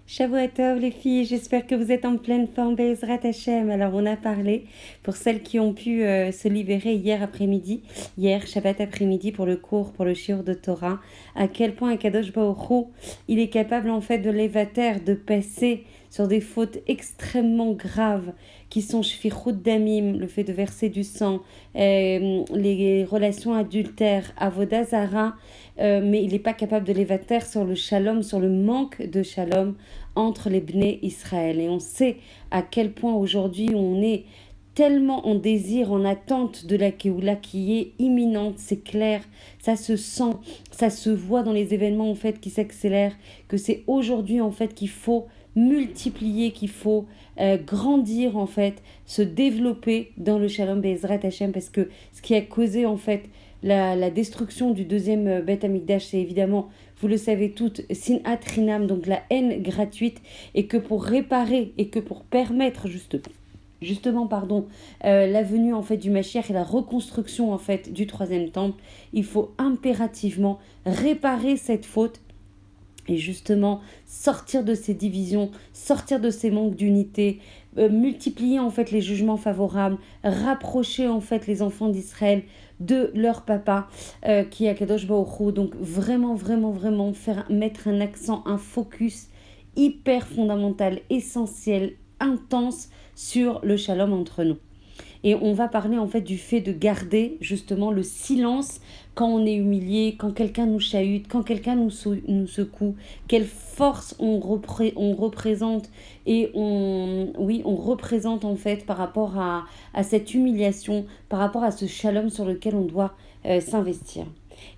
Shavua Tov les filles, j'espère que vous êtes en pleine forme, Be'ezrat Hashem. Alors on a parlé, pour celles qui ont pu se libérer hier Shabbat après-midi pour le cours, pour le shiur de Torah, à quel point Akadosh Baruch Hu, il est capable en fait de l'évater, de passer sur des fautes extrêmement graves qui sont shfichut damim, le fait de verser du sang, les relations adultères, avodah zara, mais il n'est pas capable de l'évater sur le shalom, sur le manque de shalom entre les Bnei Israël. Et on sait à quel point aujourd'hui on est tellement en désir, en attente de la Kéoula qui est imminente, c'est clair, ça se sent, ça se voit dans les événements en fait qui s'accélèrent, que c'est aujourd'hui en fait qu'il faut multiplier, qu'il faut grandir en fait, se développer dans le Shalom Be'ezrat Hashem, parce que ce qui a causé en fait la destruction du deuxième Beth Amikdash, c'est évidemment, vous le savez toutes, Sinat Rinam, donc la haine gratuite, et que pour réparer et que pour permettre justement la venue en fait du Mashiach et la reconstruction en fait du troisième temple, il faut impérativement réparer cette faute et justement sortir de ces divisions, sortir de ces manques d'unité, multiplier en fait les jugements favorables, rapprocher en fait les enfants d'Israël de leur papa qui est Akadosh Baruch Hu. Donc vraiment mettre un accent, un focus hyper fondamental, essentiel, intense sur le shalom entre nous. Et on va parler en fait du fait de garder justement le silence quand on est humilié, quand quelqu'un nous chahute, quand quelqu'un nous secoue, quelle force on représente et on représente en fait par rapport à cette humiliation, par rapport à ce shalom sur lequel on doit s'investir.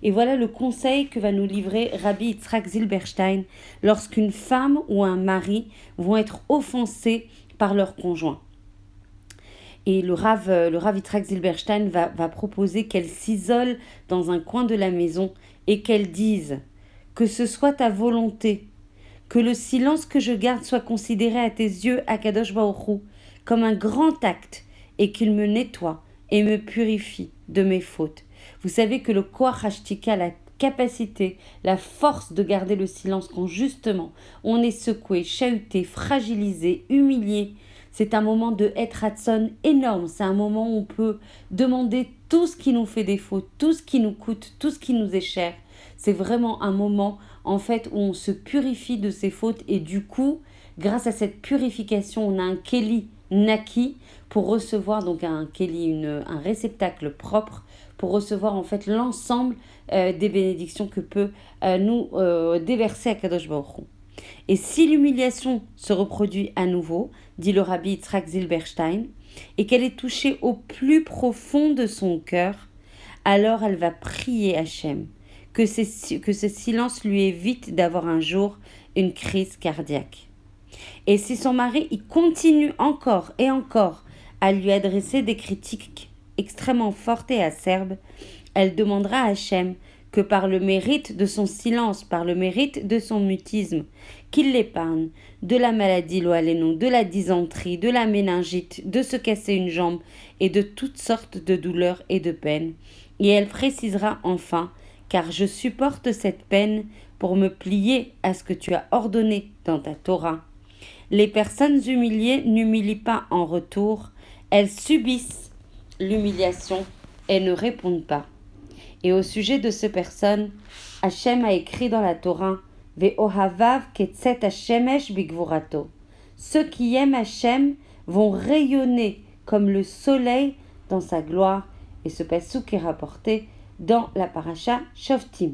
Et voilà le conseil que va nous livrer Rabbi Yitzhak Zilberstein lorsqu'une femme ou un mari vont être offensés par leur conjoint. Et le Rav Yitzhak Zilberstein va proposer qu'elle s'isole dans un coin de la maison et qu'elle dise que ce soit ta volonté, que le silence que je garde soit considéré à tes yeux, Akadosh Baruch Hu, comme un grand acte et qu'il me nettoie et me purifie de mes fautes. Vous savez que le Koach Hashtika, la capacité, la force de garder le silence quand justement on est secoué, chahuté, fragilisé, humilié, c'est un moment de Etratson énorme. C'est un moment où on peut demander tout ce qui nous fait défaut, tout ce qui nous coûte, tout ce qui nous est cher. C'est vraiment un moment, en fait, où on se purifie de ses fautes. Et du coup, grâce à cette purification, on a un Keli Naki pour recevoir, donc un Keli, un réceptacle propre, pour recevoir en fait l'ensemble des bénédictions que peut nous déverser Akadosh Baruch Hu. Et si l'humiliation se reproduit à nouveau, dit le Rabbi Yitzhak Zilberstein, et qu'elle est touchée au plus profond de son cœur, alors elle va prier Hachem, que ce silence lui évite d'avoir un jour une crise cardiaque. Et si son mari y continue encore et encore à lui adresser des critiques extrêmement fortes et acerbes, elle demandera à Hachem que par le mérite de son silence, par le mérite de son mutisme, qu'il l'épargne de la maladie loalénon, de la dysenterie, de la méningite, de se casser une jambe et de toutes sortes de douleurs et de peines. Et elle précisera enfin, car je supporte cette peine pour me plier à ce que tu as ordonné dans ta Torah. Les personnes humiliées n'humilient pas en retour, elles subissent l'humiliation et ne répondent pas. Et au sujet de ces personnes, Hachem a écrit dans la Torah Ve'ohavav ketzet hashemesh bigvurato. Ceux qui aiment Hachem vont rayonner comme le soleil dans sa gloire. Et ce passouk est rapporté dans la paracha Shoftim.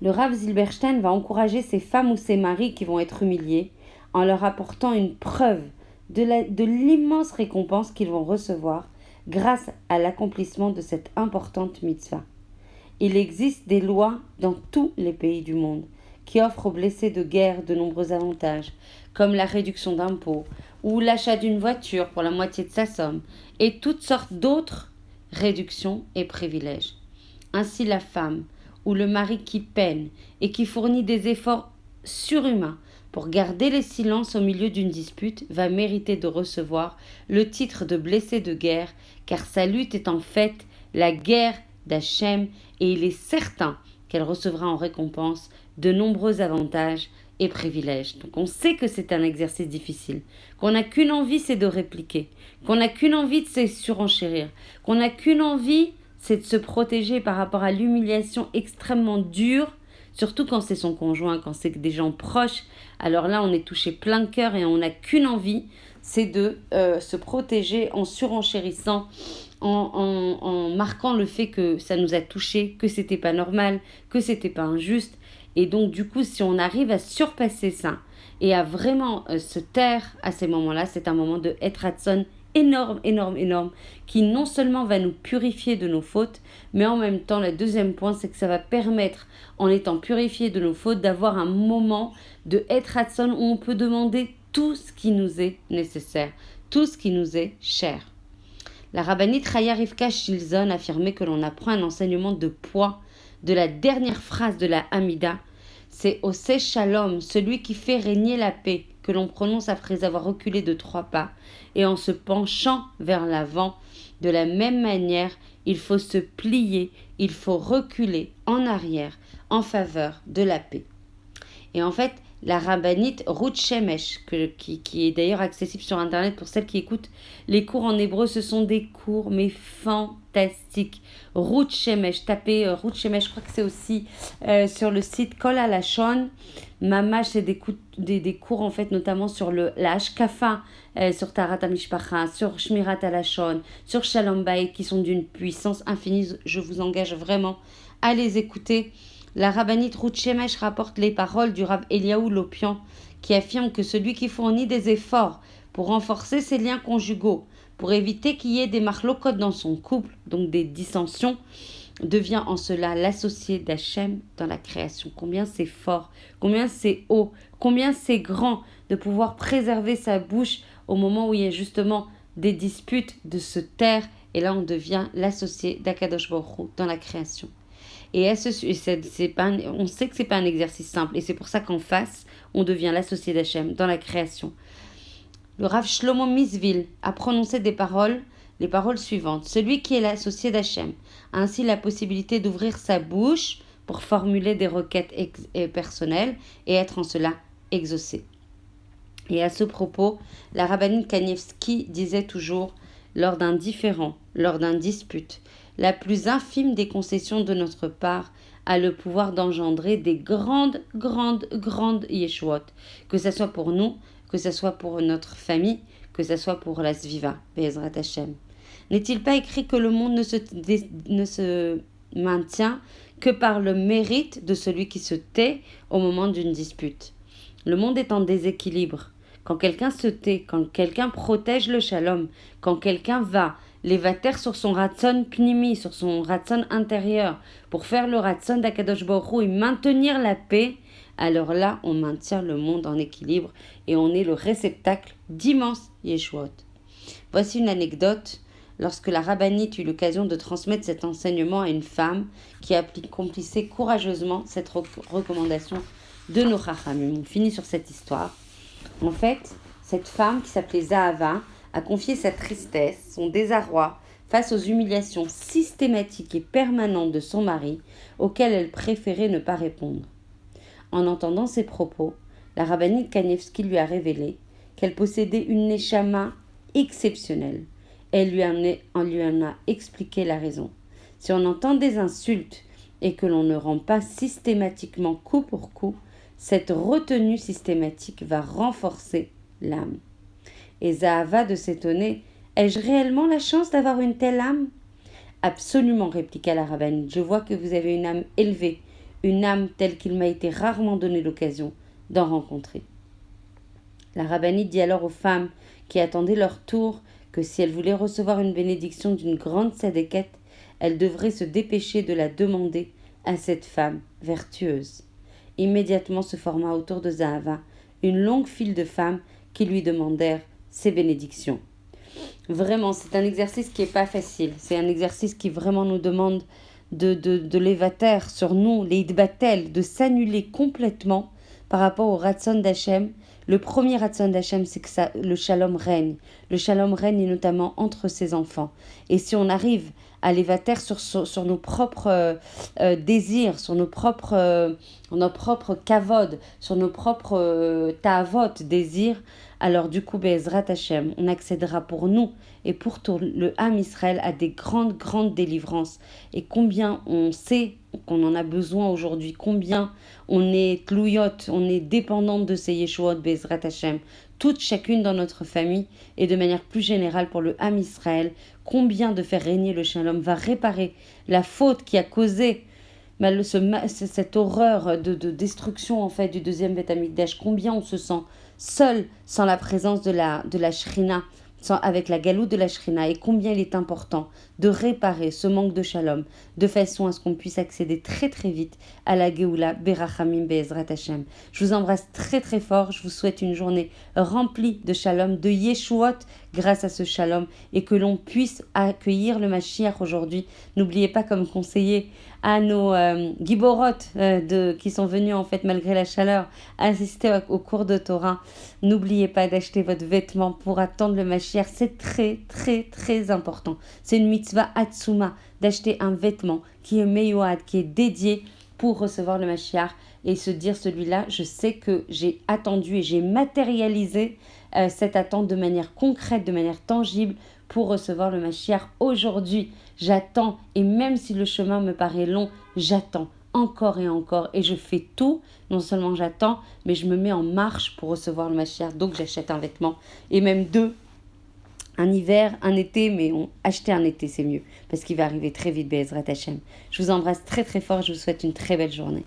Le Rav Zilberstein va encourager ces femmes ou ces maris qui vont être humiliés en leur apportant une preuve de l'immense récompense qu'ils vont recevoir grâce à l'accomplissement de cette importante mitzvah. Il existe des lois dans tous les pays du monde qui offrent aux blessés de guerre de nombreux avantages, comme la réduction d'impôts ou l'achat d'une voiture pour la moitié de sa somme, et toutes sortes d'autres réductions et privilèges. Ainsi la femme ou le mari qui peine et qui fournit des efforts surhumains pour garder le silence au milieu d'une dispute va mériter de recevoir le titre de blessé de guerre, car sa lutte est en fait la guerre d'Hachem et il est certain qu'elle recevra en récompense de nombreux avantages et privilèges. Donc on sait que c'est un exercice difficile, qu'on n'a qu'une envie, c'est de répliquer, qu'on n'a qu'une envie, c'est de surenchérir, qu'on n'a qu'une envie, c'est de se protéger par rapport à l'humiliation extrêmement dure, surtout quand c'est son conjoint, quand c'est des gens proches. Alors là, on est touché plein de cœur et on n'a qu'une envie, c'est de se protéger en surenchérissant, en marquant le fait que ça nous a touché, que c'était pas normal, que c'était pas injuste. Et donc du coup, si on arrive à surpasser ça et à vraiment se taire à ces moments-là, c'est un moment de Etratson énorme, énorme, énorme, qui non seulement va nous purifier de nos fautes, mais en même temps, le deuxième point, c'est que ça va permettre, en étant purifié de nos fautes, d'avoir un moment de Etratson où on peut demander tout ce qui nous est nécessaire, tout ce qui nous est cher. La rabbinite Chaya Rivka Shilzon affirmait que l'on apprend un enseignement de poids de la dernière phrase de la Hamida. C'est Oseh Shalom, celui qui fait régner la paix, que l'on prononce après avoir reculé de 3 pas, et en se penchant vers l'avant. De la même manière, il faut se plier, il faut reculer en arrière en faveur de la paix. Et en fait, la rabbinite Ruth Shemesh, qui est d'ailleurs accessible sur Internet pour celles qui écoutent les cours en hébreu, ce sont des cours mais fantastiques. Ruth Shemesh, tapez Ruth Shemesh, je crois que c'est aussi sur le site Kol HaLashon. Mamash, c'est des cours en fait, notamment sur la Hashkafa, sur Taharat HaMishpacha, sur Shmirat HaLashon, sur Shalom Bayit, qui sont d'une puissance infinie. Je vous engage vraiment à les écouter. La rabbinite Ruth Shemesh rapporte les paroles du Rav Eliaou Lopian, qui affirme que celui qui fournit des efforts pour renforcer ses liens conjugaux, pour éviter qu'il y ait des marlokot dans son couple, donc des dissensions, devient en cela l'associé d'Hachem dans la création. Combien c'est fort, combien c'est haut, combien c'est grand de pouvoir préserver sa bouche au moment où il y a justement des disputes, de se taire, et là on devient l'associé d'Akadosh Baruch Hu dans la création. Et on sait que ce n'est pas un exercice simple. Et c'est pour ça qu'en face, on devient l'associé d'Hachem dans la création. Le Rav Shlomo Misville a prononcé les paroles suivantes. Celui qui est l'associé d'Hachem a ainsi la possibilité d'ouvrir sa bouche pour formuler des requêtes personnelles et être en cela exaucé. Et à ce propos, la rabbinite Kanievski disait toujours, lors d'un différend, lors d'un dispute, la plus infime des concessions de notre part a le pouvoir d'engendrer des grandes yeshuot, que ce soit pour nous, que ce soit pour notre famille, que ce soit pour la Sviva, Be'ezrat Hashem. N'est-il pas écrit que le monde ne se maintient que par le mérite de celui qui se tait au moment d'une dispute? Le monde est en déséquilibre. Quand quelqu'un se tait, quand quelqu'un protège le shalom, quand quelqu'un va levater sur son ratson pnimi, sur son ratson intérieur, pour faire le ratson d'Akadosh Baruch Hu et maintenir la paix, alors là, on maintient le monde en équilibre et on est le réceptacle d'immenses yeshuot. Voici une anecdote. Lorsque la rabbinite eut l'occasion de transmettre cet enseignement à une femme qui accomplissait courageusement cette recommandation de nos chachamim. On finit sur cette histoire. En fait, cette femme qui s'appelait Zahava a confié sa tristesse, son désarroi face aux humiliations systématiques et permanentes de son mari, auxquelles elle préférait ne pas répondre. En entendant ces propos, la rabbinite Kanievski lui a révélé qu'elle possédait une neshama exceptionnelle. Elle lui en a expliqué la raison. Si on entend des insultes et que l'on ne rend pas systématiquement coup pour coup, cette retenue systématique va renforcer l'âme. Et Zahava de s'étonner, ai-je réellement la chance d'avoir une telle âme? Absolument, répliqua la rabbinite, je vois que vous avez une âme élevée, une âme telle qu'il m'a été rarement donné l'occasion d'en rencontrer. La rabbinite dit alors aux femmes qui attendaient leur tour que si elles voulaient recevoir une bénédiction d'une grande tzadékette, elles devraient se dépêcher de la demander à cette femme vertueuse. Immédiatement se forma autour de Zahava une longue file de femmes qui lui demandèrent ses bénédictions. Vraiment, c'est un exercice qui n'est pas facile. C'est un exercice qui vraiment nous demande de l'évater sur nous, les idbatel, de s'annuler complètement par rapport au Ratson d'Hachem. Le premier Ratson d'Hachem, c'est que le shalom règne. Le shalom règne et notamment entre ses enfants. Et si on arrive à levater sur nos propres désirs, sur nos propres kavod, sur nos propres ta'avot, désirs. Alors du coup, Be'ezrat Hashem, on accédera pour nous et pour tout le Ham Israël à des grandes, grandes délivrances. Et combien on sait qu'on en a besoin aujourd'hui, combien on est tlouyot, on est dépendante de ces Yeshuot, Be'ezrat Hashem, toutes chacune dans notre famille et de manière plus générale pour le Ham Israël, combien de faire régner le shalom va réparer la faute qui a causé cette horreur de destruction en fait du deuxième Beth Amikdash, combien on se sent seul sans la présence de la Shrina, avec la galoute de la Shrina, et combien il est important de réparer ce manque de shalom de façon à ce qu'on puisse accéder très très vite à la Geoula Berachamim Be'ezrat Hashem. Je vous embrasse très très fort, je vous souhaite une journée remplie de shalom, de Yeshuot grâce à ce shalom, et que l'on puisse accueillir le Mashiach aujourd'hui. N'oubliez pas, comme conseiller à nos giborot qui sont venus en fait malgré la chaleur assister au cours de Torah, n'oubliez pas d'acheter votre vêtement pour attendre le Mashiach. C'est très très très important. C'est une mitzvah atsuma d'acheter un vêtement qui est meyoad, qui est dédié pour recevoir le Mashiach, et se dire celui-là, je sais que j'ai attendu et j'ai matérialisé cette attente de manière concrète, de manière tangible pour recevoir le Mashiach. Aujourd'hui, j'attends, et même si le chemin me paraît long, j'attends encore et je fais tout. Non seulement j'attends, mais je me mets en marche pour recevoir le Mashiach. Donc j'achète un vêtement, et même deux, un hiver, un été, mais acheter un été c'est mieux parce qu'il va arriver très vite, Be'ezrat Hashem. Je vous embrasse très très fort, je vous souhaite une très belle journée.